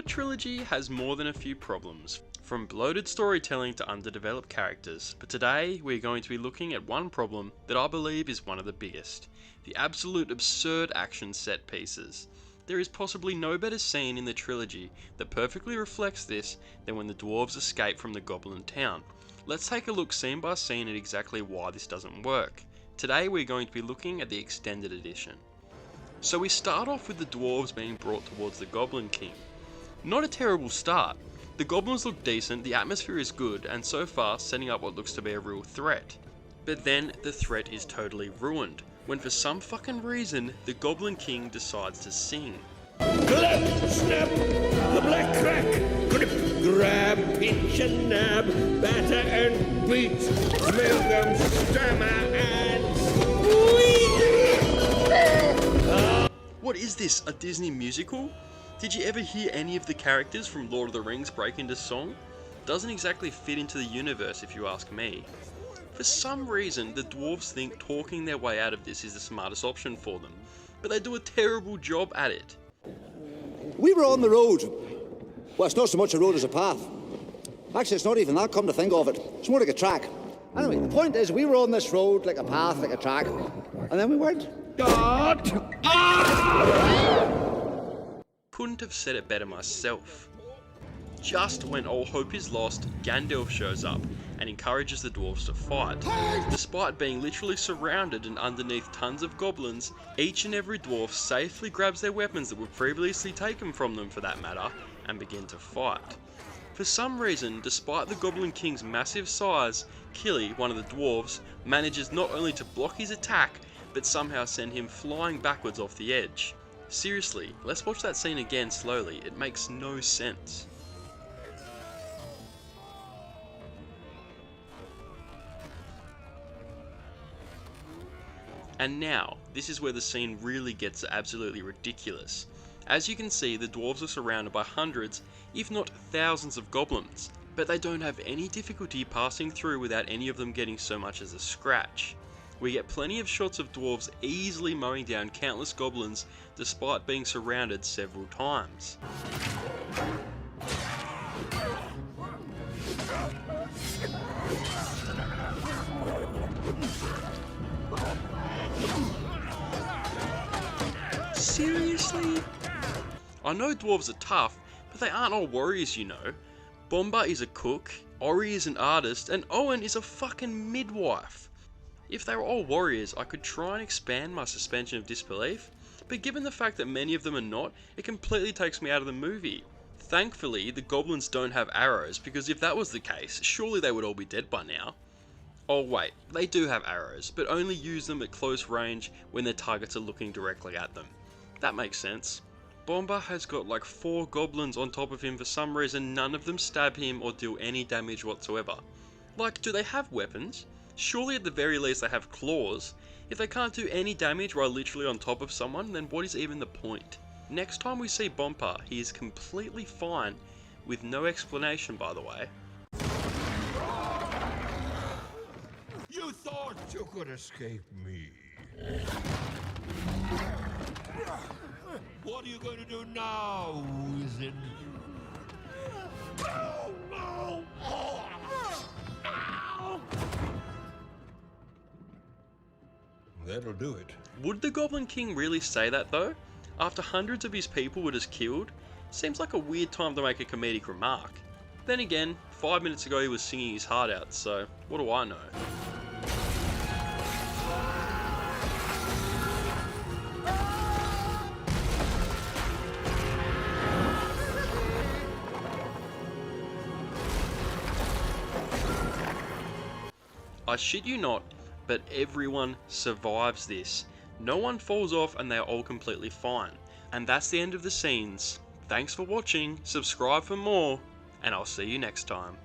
trilogy has more than a few problems, from bloated storytelling to underdeveloped characters, but today we're going to be looking at one problem that I believe is one of the biggest: the absolute absurd action set pieces. There is possibly no better scene in the trilogy that perfectly reflects this than when the dwarves escape from the Goblin town. Let's take a look scene by scene at exactly why this doesn't work. Today we're going to be looking at the extended edition. So we start off with the dwarves being brought towards the Goblin King. Not a terrible start. The goblins look decent, the atmosphere is good, and so far setting up what looks to be a real threat. But then the threat is totally ruined, when for some fucking reason, the Goblin King decides to sing. Clap, snap, the black crack, grip, grab, pinch and nab, batter and beat, smell them, stammer and squeeze. What is this, a Disney musical? Did you ever hear any of the characters from Lord of the Rings break into song? Doesn't exactly fit into the universe if you ask me. For some reason, the dwarves think talking their way out of this is the smartest option for them, but they do a terrible job at it. We were on the road. Well, it's not so much a road as a path. Actually, it's not even that, come to think of it. It's more like a track. Anyway, the point is, we were on this road like a path, like a track, and then we weren't. Couldn't have said it better myself. Just when all hope is lost, Gandalf shows up and encourages the dwarves to fight. Despite being literally surrounded and underneath tons of goblins, each and every dwarf safely grabs their weapons that were previously taken from them for that matter, and begin to fight. For some reason, despite the Goblin King's massive size, Killy, one of the dwarves, manages not only to block his attack, but somehow send him flying backwards off the edge. Seriously, let's watch that scene again slowly, it makes no sense. And now, this is where the scene really gets absolutely ridiculous. As you can see, the dwarves are surrounded by hundreds, if not thousands of goblins, but they don't have any difficulty passing through without any of them getting so much as a scratch. We get plenty of shots of dwarves easily mowing down countless goblins despite being surrounded several times. Seriously? I know dwarves are tough, but they aren't all warriors, you know. Bomba is a cook, Ori is an artist, and Owen is a fucking midwife. If they were all warriors, I could try and expand my suspension of disbelief, but given the fact that many of them are not, it completely takes me out of the movie. Thankfully, the goblins don't have arrows, because if that was the case, surely they would all be dead by now. Oh wait, they do have arrows, but only use them at close range when their targets are looking directly at them. That makes sense. Bomba has got like 4 goblins on top of him for some reason, none of them stab him or deal any damage whatsoever. Like, do they have weapons? Surely at the very least they have claws. If they can't do any damage while literally on top of someone, then what is even the point? Next time we see Bomba, he is completely fine, with no explanation by the way. You thought you could escape me. What are you going to do now, wizard? That'll do it. Would the Goblin King really say that though? After hundreds of his people were just killed? Seems like a weird time to make a comedic remark. Then again, 5 minutes ago he was singing his heart out, so what do I know? I shit you not, but everyone survives this. No one falls off and they're all completely fine. And that's the end of the scenes. Thanks for watching, subscribe for more, and I'll see you next time.